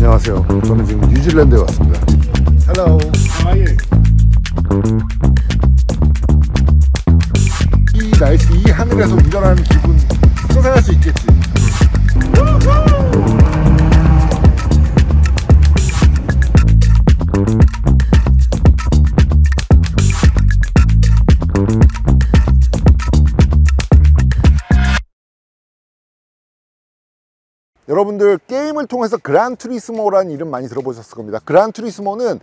안녕하세요. 저는 지금 뉴질랜드에 왔습니다. Hello. How are you? 이 날씨, 이 하늘에서 운전하는 기분 상상할 수 있겠지. 여러분들 게임을 통해서 그란투리스모라는 이름 많이 들어보셨을 겁니다. 그란투리스모는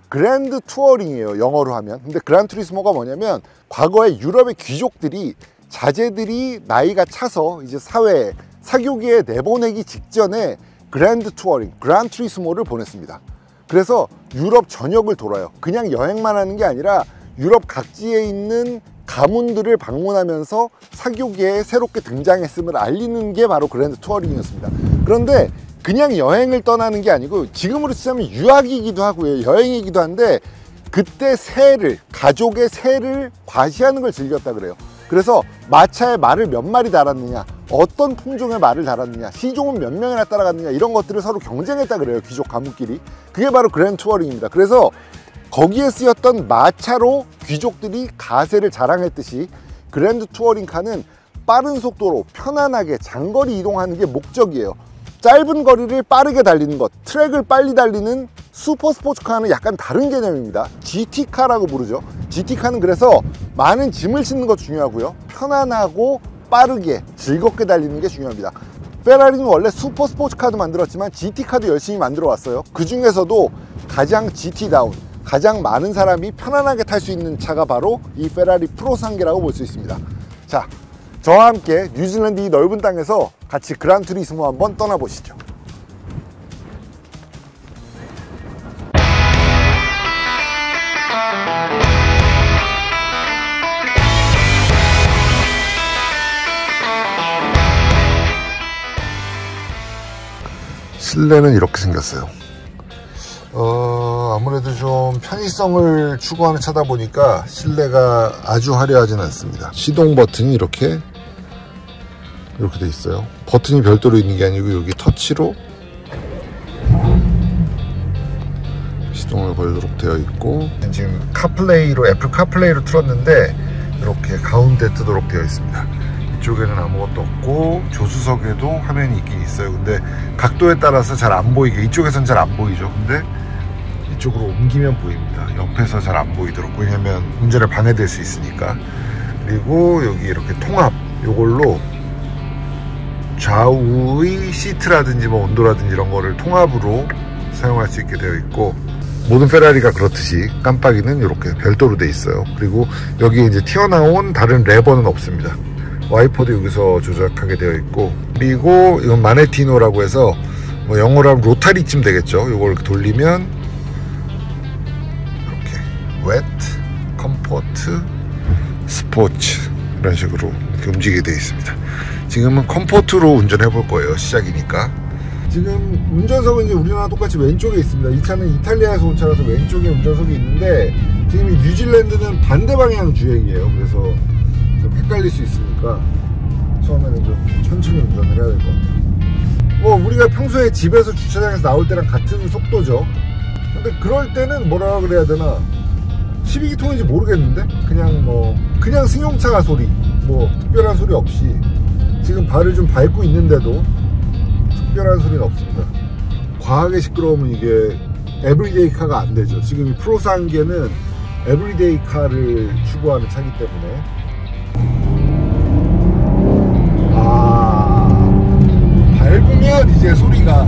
그랜드 투어링이에요, 영어로 하면. 근데 그란투리스모가 뭐냐면 과거에 유럽의 귀족들이 자제들이 나이가 차서 이제 사회에 사교계에 내보내기 직전에 그랜드 투어링, 그란투리스모를 보냈습니다. 그래서 유럽 전역을 돌아요. 그냥 여행만 하는 게 아니라 유럽 각지에 있는 가문들을 방문하면서 사교계에 새롭게 등장했음을 알리는 게 바로 그랜드 투어링이었습니다. 그런데 그냥 여행을 떠나는 게 아니고 지금으로 치자면 유학이기도 하고요, 여행이기도 한데 그때 새를, 가족의 새를 과시하는 걸 즐겼다 그래요. 그래서 마차에 말을 몇 마리 달았느냐, 어떤 품종의 말을 달았느냐, 시종은 몇 명이나 따라갔느냐, 이런 것들을 서로 경쟁했다 그래요, 귀족 가문끼리. 그게 바로 그랜드 투어링입니다. 그래서 거기에 쓰였던 마차로 귀족들이 가세를 자랑했듯이 그랜드 투어링 카는 빠른 속도로 편안하게 장거리 이동하는 게 목적이에요. 짧은 거리를 빠르게 달리는 것, 트랙을 빨리 달리는 슈퍼 스포츠카는 약간 다른 개념입니다. GT카라고 부르죠. GT카는 그래서 많은 짐을 싣는 것도 중요하고요, 편안하고 빠르게 즐겁게 달리는 게 중요합니다. 페라리는 원래 슈퍼 스포츠카도 만들었지만 GT카도 열심히 만들어 왔어요. 그 중에서도 가장 GT다운, 가장 많은 사람이 편안하게 탈 수 있는 차가 바로 이 페라리 프로상계라고 볼 수 있습니다. 자, 저와 함께 뉴질랜드 이 넓은 땅에서 같이 그란투리스모 한번 떠나보시죠. 실내는 이렇게 생겼어요. 아무래도 좀 편의성을 추구하는 차다 보니까 실내가 아주 화려하지는 않습니다. 시동 버튼이 이렇게 돼 있어요. 버튼이 별도로 있는 게 아니고 여기 터치로 시동을 걸도록 되어 있고, 지금 카플레이로, 애플 카플레이로 틀었는데 이렇게 가운데 뜨도록 되어 있습니다. 이쪽에는 아무것도 없고 조수석에도 화면이 있긴 있어요. 근데 각도에 따라서 잘 안 보이게, 이쪽에선 잘 안 보이죠. 근데 이쪽으로 옮기면 보입니다. 옆에서 잘 안 보이도록, 왜냐면 운전에 방해될 수 있으니까. 그리고 여기 이렇게 통합, 요걸로 좌우의 시트라든지 뭐 온도라든지 이런 거를 통합으로 사용할 수 있게 되어 있고, 모든 페라리가 그렇듯이 깜빡이는 이렇게 별도로 돼 있어요. 그리고 여기에 이제 튀어나온 다른 레버는 없습니다. 와이퍼도 여기서 조작하게 되어 있고, 그리고 이건 마네티노라고 해서 뭐 영어로 하면 로타리쯤 되겠죠. 이걸 돌리면 이렇게 웨트, 컴포트, 스포츠 이런 식으로 이렇게 움직이게 되어 있습니다. 지금은 컴포트로 운전해 볼 거예요, 시작이니까. 지금 운전석은 이제 우리나라 똑같이 왼쪽에 있습니다. 이 차는 이탈리아에서 온 차라서 왼쪽에 운전석이 있는데, 지금 이 뉴질랜드는 반대 방향 주행이에요. 그래서 좀 헷갈릴 수 있으니까 처음에는 좀 천천히 운전을 해야 될 것 같아요. 뭐 우리가 평소에 집에서 주차장에서 나올 때랑 같은 속도죠. 근데 그럴 때는 뭐라 그래야 되나, 12기통인지 모르겠는데 그냥 승용차 소리, 뭐 특별한 소리 없이 지금 발을 좀 밟고 있는데도 특별한 소리는 없습니다. 과하게 시끄러우면 이게 에브리데이 카가 안 되죠. 지금 이 프로상계는 에브리데이 카를 추구하는 차기 때문에. 밟으면 이제 소리가,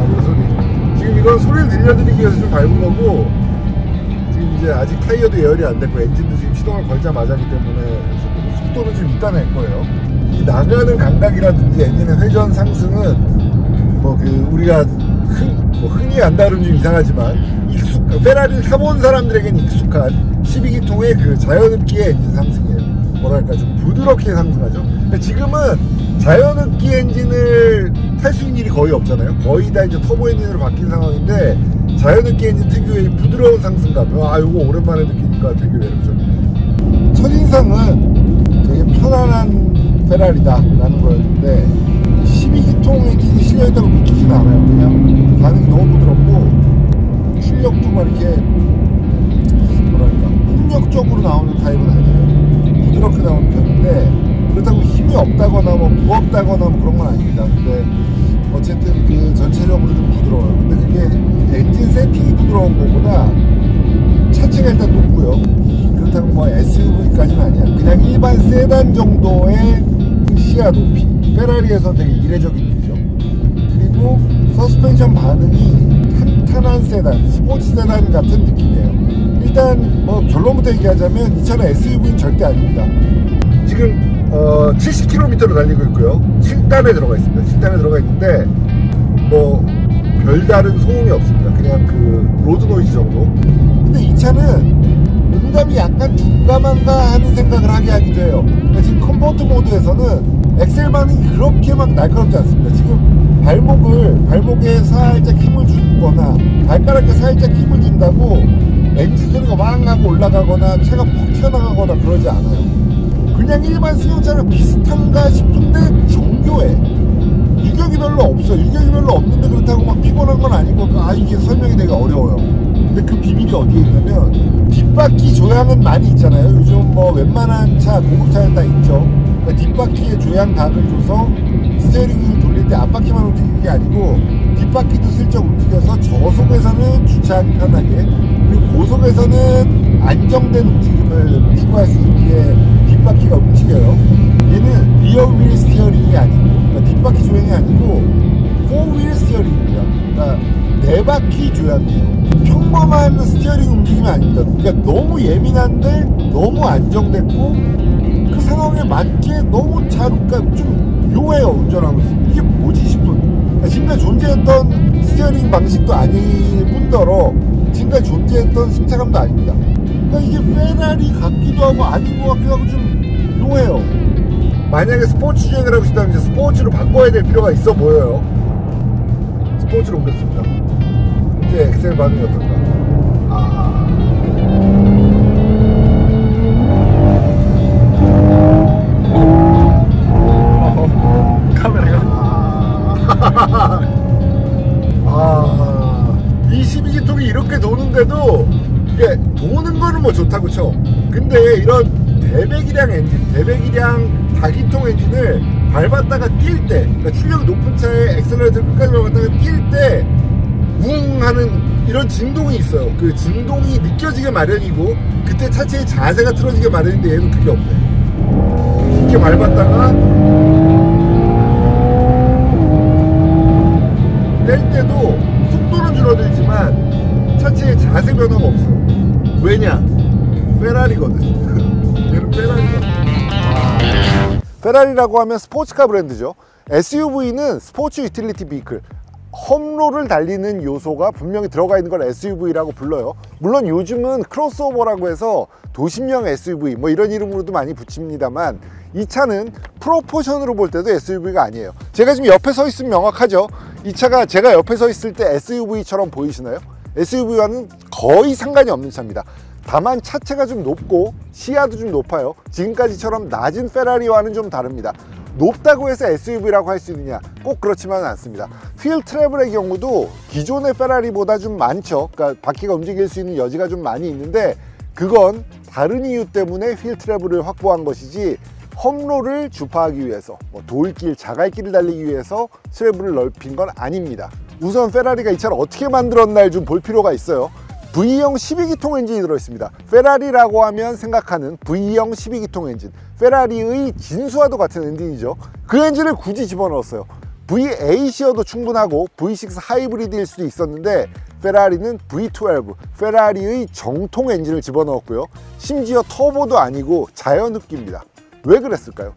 이 소리. 지금 이건 소리를 들려드리기 위해서 좀 밟은 거고, 지금 이제 아직 타이어도 예열이 안 됐고 엔진도 지금 시동을 걸자마자기 때문에 속도는 좀 이따 낼 거예요. 이 나가는 감각이라든지 엔진의 회전 상승은 우리가 흔히 안다는 좀 이상하지만 페라리를 타본 사람들에게는 익숙한 12기통의 그 자연흡기의 엔진 상승이에요. 뭐랄까, 좀 부드럽게 상승하죠. 근데 지금은 자연흡기 엔진을 탈 수 있는 일이 거의 없잖아요. 거의 다 이제 터보 엔진으로 바뀐 상황인데, 자연흡기 엔진 특유의 부드러운 상승감, 이거 오랜만에 느끼니까 되게 매력적이에요. 첫인상은 되게 편안한 페라리다 라는 거였는데, 12기통 성공했다고 믿기진 않아요. 그냥 반응이 너무 부드럽고 출력도 막 이렇게 뭐랄까 폭력적으로 나오는 타입은 아니에요. 부드럽게 나오는 편인데 그렇다고 힘이 없다거나 뭐 무겁다거나 뭐 그런 건 아닙니다. 근데 어쨌든 그 전체적으로 좀 부드러워요. 근데 그게 엔진 세팅이 부드러운 것보다 차체가 일단 높고요. 그렇다고 뭐 SUV까지는 아니야. 그냥 일반 세단 정도의 시야 높이. 페라리에서 되게 이례적인 일이죠. 그리고 서스펜션 반응이 탄탄한 세단, 스포츠 세단 같은 느낌이에요. 일단 뭐 결론부터 얘기하자면 이 차는 SUV는 절대 아닙니다. 지금 70km로 달리고 있고요. 7단에 들어가 있습니다. 7단에 들어가 있는데 뭐 별다른 소음이 없습니다. 그냥 그 로드 노이즈 정도. 근데 이 차는 응답이 약간 둔감한가 하는 생각을 하게 하기도 해요. 지금 컴포트 모드에서는 엑셀 반응이 그렇게 막 날카롭지 않습니다. 지금 발목에 살짝 힘을 주거나 발가락에 살짝 힘을 준다고 엔진 소리가 왕 하고 올라가거나 차가 퍽 튀어나가거나 그러지 않아요. 그냥 일반 승용차랑 비슷한가 싶은데 정교해. 유격이 별로 없어. 유격이 별로 없는데 그렇다고 막 피곤한 건 아니고 이게 설명이 되게 어려워요. 근데 그 비밀이 어디에 있냐면 뒷바퀴 조향은 많이 있잖아요. 요즘 뭐 웬만한 차, 고급차에 다 있죠. 그러니까 뒷바퀴에 조향각을 줘서 스티어링을 돌릴 때 앞바퀴만 움직이는 게 아니고 뒷바퀴도 슬쩍 움직여서 저속에서는 주차하기 편하게, 그리고 고속에서는 안정된 움직임을 추구할 수 있게 뒷바퀴가 움직여요. 얘는 리어 휠 스티어링이 아니고, 그러니까 뒷바퀴 조향이 아니고 4휠 스티어링입니다. 그러니까 네 바퀴 조향이에요. 평범한 스티어링 움직임이 아닙니다. 그러니까 너무 예민한데 너무 안정됐고 그 상황에 맞게 너무 잘, 그러니까 좀 묘해요. 운전하고 있으면 이게 뭐지 싶은, 그러니까 지금까지 존재했던 스티어링 방식도 아닐 뿐더러 지금까지 존재했던 승차감도 아닙니다. 그러니까 이게 페라리 같기도 하고 아닌 것 같기도 하고 좀 묘해요. 만약에 스포츠 주행을 하고 싶다면 이제 스포츠로 바꿔야 될 필요가 있어 보여요. 스포츠로 옮겼습니다. 이제 엑셀 반응이 어떨까? 이 12기통이 이렇게 도는데도 이게 도는 거는 뭐 좋다고 쳐. 근데 이런 대배기량 엔진, 대배기량 다기통 엔진을 밟았다가 뛸 때, 그러니까 출력이 높은 차에 엑셀러레이터를 끝까지 밟았다가 뛸 때 웅 하는 이런 진동이 있어요. 그 진동이 느껴지게 마련이고 그때 차체의 자세가 틀어지게 마련인데 얘는 그게 없네. 이렇게 밟았다가 뗄 때도 속도는 줄어들지만 차체의 자세 변화가 없어요. 왜냐? 페라리거든. 얘는 페라리거든. 페라리라고 하면 스포츠카 브랜드죠. SUV는 스포츠 유틸리티 비클, 험로를 달리는 요소가 분명히 들어가 있는 걸 SUV라고 불러요. 물론 요즘은 크로스오버라고 해서 도심형 SUV 뭐 이런 이름으로도 많이 붙입니다만 이 차는 프로포션으로 볼 때도 SUV가 아니에요. 제가 지금 옆에 서 있으면 명확하죠. 이 차가 제가 옆에 서 있을 때 SUV처럼 보이시나요? SUV와는 거의 상관이 없는 차입니다. 다만 차체가 좀 높고 시야도 좀 높아요. 지금까지처럼 낮은 페라리와는 좀 다릅니다. 높다고 해서 SUV라고 할 수 있느냐? 꼭 그렇지만은 않습니다. 휠 트래블의 경우도 기존의 페라리보다 좀 많죠. 그러니까 바퀴가 움직일 수 있는 여지가 좀 많이 있는데 그건 다른 이유 때문에 휠 트래블을 확보한 것이지 험로를 주파하기 위해서, 뭐 돌길, 자갈길을 달리기 위해서 트래블을 넓힌 건 아닙니다. 우선 페라리가 이 차를 어떻게 만들었나를 좀 볼 필요가 있어요. V형 12기통 엔진이 들어있습니다. 페라리라고 하면 생각하는 V형 12기통 엔진, 페라리의 진수와도 같은 엔진이죠. 그 엔진을 굳이 집어넣었어요. V8이어도 충분하고 V6 하이브리드일 수도 있었는데 페라리는 V12, 페라리의 정통 엔진을 집어넣었고요. 심지어 터보도 아니고 자연흡기입니다. 왜 그랬을까요?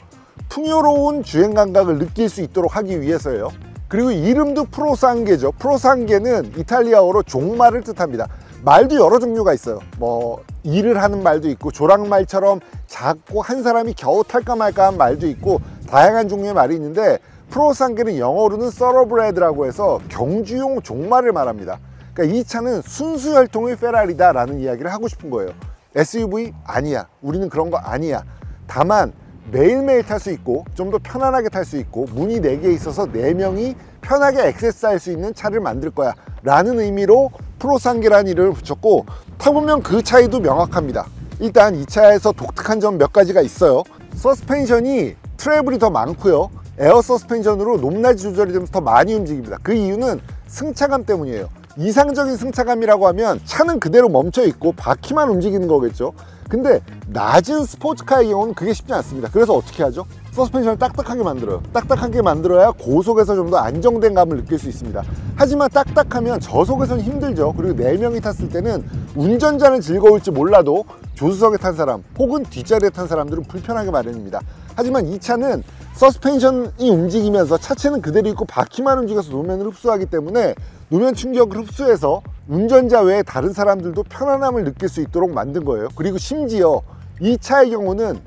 풍요로운 주행 감각을 느낄 수 있도록 하기 위해서예요. 그리고 이름도 프로상게죠. 프로상게는 이탈리아어로 종말을 뜻합니다. 말도 여러 종류가 있어요. 뭐 일을 하는 말도 있고 조랑말처럼 작고 한 사람이 겨우 탈까 말까 한 말도 있고 다양한 종류의 말이 있는데 프로상게는 영어로는 서러브레드라고 해서 경주용 종말을 말합니다. 그러니까 이 차는 순수 혈통의 페라리다 라는 이야기를 하고 싶은 거예요. SUV? 아니야. 우리는 그런 거 아니야. 다만 매일매일 탈 수 있고 좀 더 편안하게 탈 수 있고 문이 4개 있어서 4명이 편하게 액세스할 수 있는 차를 만들 거야 라는 의미로 프로상기라는 이름을 붙였고, 타보면 그 차이도 명확합니다. 일단 이 차에서 독특한 점 몇 가지가 있어요. 서스펜션이 트래블이 더 많고요, 에어 서스펜션으로 높낮이 조절이 되면서 더 많이 움직입니다. 그 이유는 승차감 때문이에요. 이상적인 승차감이라고 하면 차는 그대로 멈춰 있고 바퀴만 움직이는 거겠죠. 근데 낮은 스포츠카의 경우는 그게 쉽지 않습니다. 그래서 어떻게 하죠? 서스펜션을 딱딱하게 만들어요. 딱딱하게 만들어야 고속에서 좀 더 안정된 감을 느낄 수 있습니다. 하지만 딱딱하면 저속에서는 힘들죠. 그리고 4명이 탔을 때는 운전자는 즐거울지 몰라도 조수석에 탄 사람 혹은 뒷자리에 탄 사람들은 불편하게 마련입니다. 하지만 이 차는 서스펜션이 움직이면서 차체는 그대로 있고 바퀴만 움직여서 노면을 흡수하기 때문에 노면 충격을 흡수해서 운전자 외에 다른 사람들도 편안함을 느낄 수 있도록 만든 거예요. 그리고 심지어 이 차의 경우는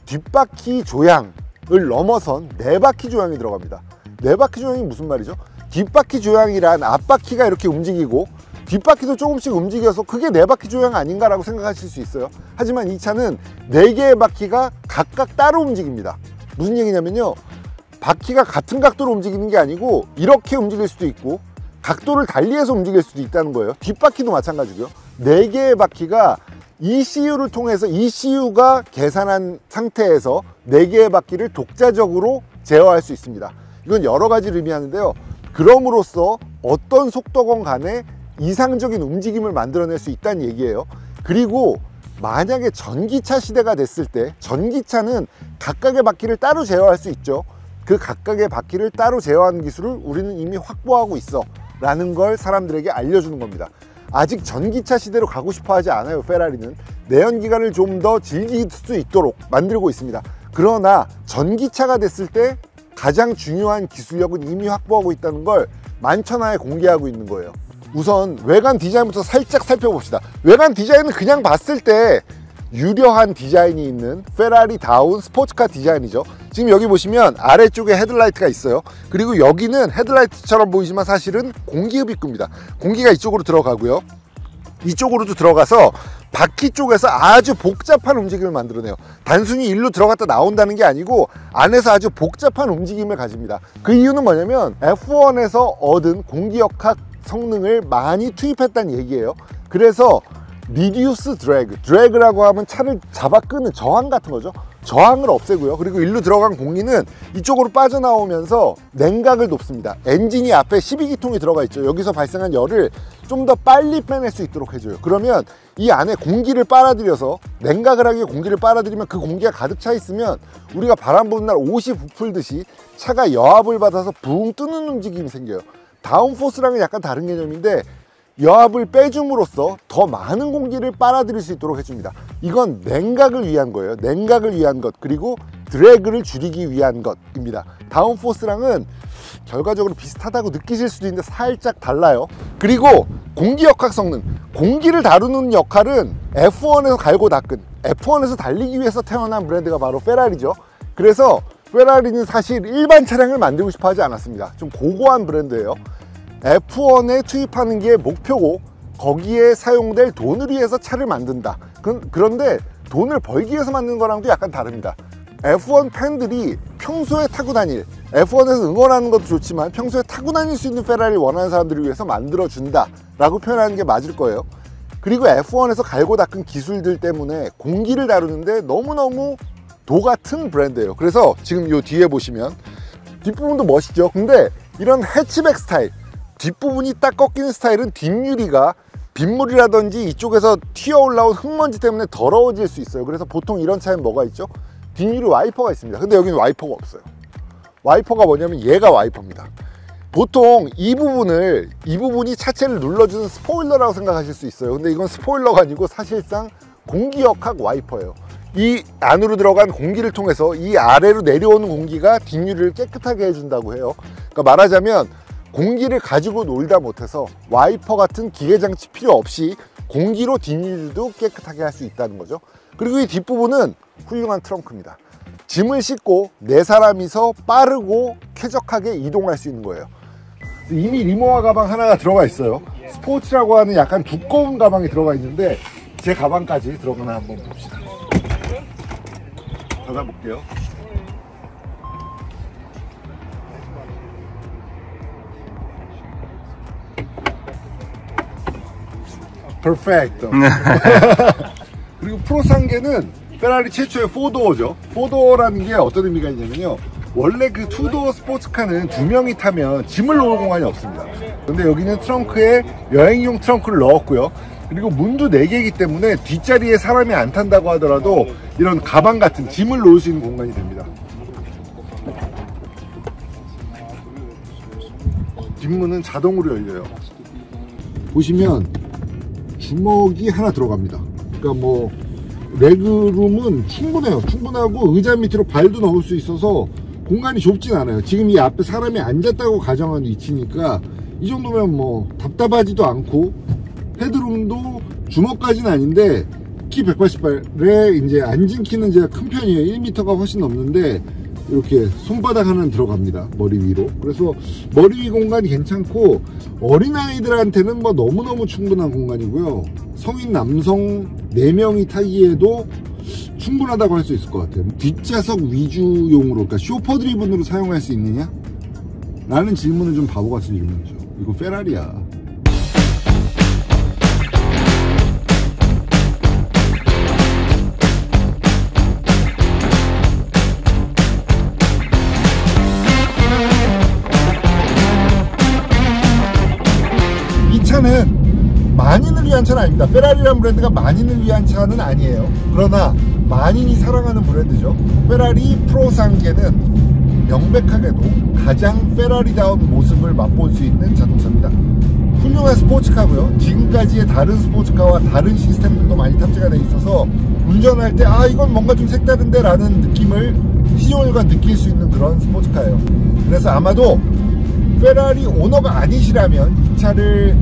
뒷바퀴 조향을 넘어선 4바퀴 조향이 들어갑니다. 4바퀴 조향이 무슨 말이죠? 뒷바퀴 조향이란 앞바퀴가 이렇게 움직이고 뒷바퀴도 조금씩 움직여서 그게 4바퀴 조향 아닌가 라고 생각하실 수 있어요. 하지만 이 차는 4개의 바퀴가 각각 따로 움직입니다. 무슨 얘기냐면요, 바퀴가 같은 각도로 움직이는 게 아니고 이렇게 움직일 수도 있고 각도를 달리해서 움직일 수도 있다는 거예요. 뒷바퀴도 마찬가지고요. 4개의 바퀴가 ECU를 통해서 ECU가 계산한 상태에서 4개의 바퀴를 독자적으로 제어할 수 있습니다. 이건 여러 가지를 의미하는데요, 그럼으로써 어떤 속도건 간에 이상적인 움직임을 만들어낼 수 있다는 얘기예요. 그리고 만약에 전기차 시대가 됐을 때 전기차는 각각의 바퀴를 따로 제어할 수 있죠. 그 각각의 바퀴를 따로 제어하는 기술을 우리는 이미 확보하고 있어 라는 걸 사람들에게 알려주는 겁니다. 아직 전기차 시대로 가고 싶어 하지 않아요. 페라리는 내연기관을 좀 더 즐길 수 있도록 만들고 있습니다. 그러나 전기차가 됐을 때 가장 중요한 기술력은 이미 확보하고 있다는 걸 만천하에 공개하고 있는 거예요. 우선 외관 디자인부터 살짝 살펴봅시다. 외관 디자인은 그냥 봤을 때 유려한 디자인이 있는 페라리다운 스포츠카 디자인이죠. 지금 여기 보시면 아래쪽에 헤드라이트가 있어요. 그리고 여기는 헤드라이트처럼 보이지만 사실은 공기흡입구입니다. 공기가 이쪽으로 들어가고요, 이쪽으로도 들어가서 바퀴 쪽에서 아주 복잡한 움직임을 만들어내요. 단순히 일로 들어갔다 나온다는 게 아니고 안에서 아주 복잡한 움직임을 가집니다. 그 이유는 뭐냐면 F1에서 얻은 공기역학 성능을 많이 투입했다는 얘기예요. 그래서 리듀스 드래그라고 하면 차를 잡아 끄는 저항 같은 거죠. 저항을 없애고요. 그리고 일로 들어간 공기는 이쪽으로 빠져나오면서 냉각을 높습니다. 엔진이 앞에 12기통이 들어가 있죠. 여기서 발생한 열을 좀 더 빨리 빼낼 수 있도록 해줘요. 그러면 이 안에 공기를 빨아들여서 냉각을 하기 위해 공기를 빨아들이면 그 공기가 가득 차 있으면 우리가 바람 부는 날 옷이 부풀듯이 차가 여압을 받아서 붕 뜨는 움직임이 생겨요. 다운포스랑은 약간 다른 개념인데 여압을 빼줌으로써 더 많은 공기를 빨아들일 수 있도록 해줍니다. 이건 냉각을 위한 거예요. 냉각을 위한 것, 그리고 드래그를 줄이기 위한 것입니다. 다운포스랑은 결과적으로 비슷하다고 느끼실 수도 있는데 살짝 달라요. 그리고 공기역학 성능, 공기를 다루는 역할은 F1에서 갈고 닦은, F1에서 달리기 위해서 태어난 브랜드가 바로 페라리죠. 그래서 페라리는 사실 일반 차량을 만들고 싶어 하지 않았습니다. 좀 고고한 브랜드예요. F1에 투입하는 게 목표고 거기에 사용될 돈을 위해서 차를 만든다. 그런데 돈을 벌기 위해서 만드는 거랑도 약간 다릅니다. F1 팬들이 평소에 타고 다닐, F1에서 응원하는 것도 좋지만 평소에 타고 다닐 수 있는 페라리를 원하는 사람들을 위해서 만들어준다 라고 표현하는 게 맞을 거예요. 그리고 F1에서 갈고 닦은 기술들 때문에 공기를 다루는데 너무너무 도 같은 브랜드예요. 그래서 지금 요 뒤에 보시면 뒷부분도 멋있죠. 근데 이런 해치백 스타일, 뒷부분이 딱 꺾이는 스타일은 뒷유리가 빗물이라든지 이쪽에서 튀어 올라온 흙먼지 때문에 더러워질 수 있어요. 그래서 보통 이런 차에는 뭐가 있죠? 뒷유리 와이퍼가 있습니다. 근데 여기는 와이퍼가 없어요. 와이퍼가 뭐냐면 얘가 와이퍼입니다. 보통 이 부분이 차체를 눌러주는 스포일러라고 생각하실 수 있어요. 근데 이건 스포일러가 아니고 사실상 공기역학 와이퍼예요. 이 안으로 들어간 공기를 통해서 이 아래로 내려오는 공기가 뒷유리를 깨끗하게 해준다고 해요. 그러니까 말하자면 공기를 가지고 놀다 못해서 와이퍼 같은 기계장치 필요 없이 공기로 뒷유리도 깨끗하게 할 수 있다는 거죠. 그리고 이 뒷부분은 훌륭한 트렁크입니다. 짐을 싣고 4사람이서 빠르고 쾌적하게 이동할 수 있는 거예요. 이미 리모아 가방 하나가 들어가 있어요. 스포츠라고 하는 약간 두꺼운 가방이 들어가 있는데 제 가방까지 들어가나 한번 봅시다. 닫아볼게요. 퍼펙트. 그리고 프로상계는 페라리 최초의 4도어죠. 4도어라는 게 어떤 의미가 있냐면요, 원래 그 투도어 스포츠카는 2명이 타면 짐을 놓을 공간이 없습니다. 근데 여기는 트렁크에 여행용 트렁크를 넣었고요. 그리고 문도 4개이기 때문에 뒷자리에 사람이 안 탄다고 하더라도 이런 가방 같은 짐을 놓을 수 있는 공간이 됩니다. 뒷문은 자동으로 열려요. 보시면 주먹이 하나 들어갑니다. 그러니까 뭐 레그룸은 충분해요. 충분하고 의자 밑으로 발도 넣을 수 있어서 공간이 좁진 않아요. 지금 이 앞에 사람이 앉았다고 가정한 위치니까 이 정도면 뭐 답답하지도 않고, 헤드룸도 주먹까지는 아닌데 키 188에 이제 앉은 키는 제가 큰 편이에요. 1m가 훨씬 넘는데 이렇게 손바닥 하나는 들어갑니다. 머리 위로. 그래서 머리 위 공간이 괜찮고, 어린아이들한테는 뭐 너무너무 충분한 공간이고요. 성인 남성 4명이 타기에도 충분하다고 할 수 있을 것 같아요. 뒷좌석 위주용으로, 그러니까 쇼퍼 드리븐으로 사용할 수 있느냐? 라는 질문은 좀 바보 같은 질문이죠. 이거 페라리야. 이 차는 만인을 위한 차는 아닙니다. 페라리라는 브랜드가 만인을 위한 차는 아니에요. 그러나 만인이 사랑하는 브랜드죠. 페라리 프로상계는 명백하게도 가장 페라리다운 모습을 맛볼 수 있는 자동차입니다. 훌륭한 스포츠카고요. 지금까지의 다른 스포츠카와 다른 시스템들도 많이 탑재가 되어 있어서 운전할 때 이건 뭔가 좀 색다른데 라는 느낌을 시종일관 느낄 수 있는 그런 스포츠카예요. 그래서 아마도 페라리 오너가 아니시라면 이 차를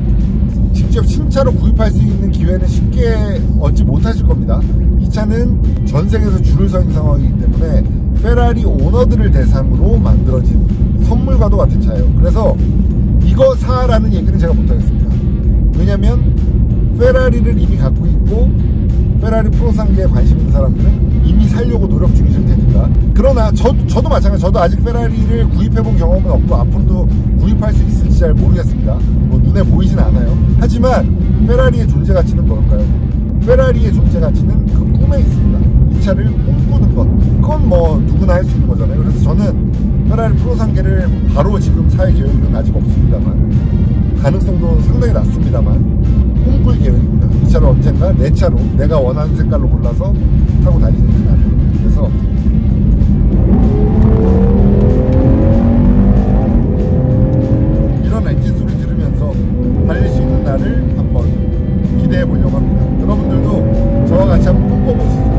직접 신차로 구입할 수 있는 기회는 쉽게 얻지 못하실 겁니다. 이 차는 전 세계에서 줄을 서 있는 상황이기 때문에 페라리 오너들을 대상으로 만들어진 선물과도 같은 차예요. 그래서 이거 사라는 얘기는 제가 못하겠습니다. 왜냐면 페라리를 이미 갖고 있고 페라리 프로상계에 관심 있는 사람들은 이미 살려고 노력 중이실 테니까. 그러나 저도 마찬가지. 저도 아직 페라리를 구입해본 경험은 없고 앞으로도 구입할 수 있을지 잘 모르겠습니다. 뭐 눈에 보이진 않아요. 하지만 페라리의 존재 가치는 뭘까요? 페라리의 존재 가치는 그 꿈에 있습니다. 이 차를 꿈꾸는 것. 그건 뭐 누구나 할 수 있는 거잖아요. 그래서 저는 페라리 프로상계를 바로 지금 살 계획은 아직 없습니다만, 가능성도 상당히 낮습니다만 꿈꿀 계획입니다. 이 차를 언젠가 내 차로 내가 원하는 색깔로 골라서 타고 다니는 그날을. 그래서 이런 엔진 소리 들으면서 달릴 수 있는 날을 한번 기대해 보려고 합니다. 여러분들도 저와 같이 한번 꿈꿔보시죠.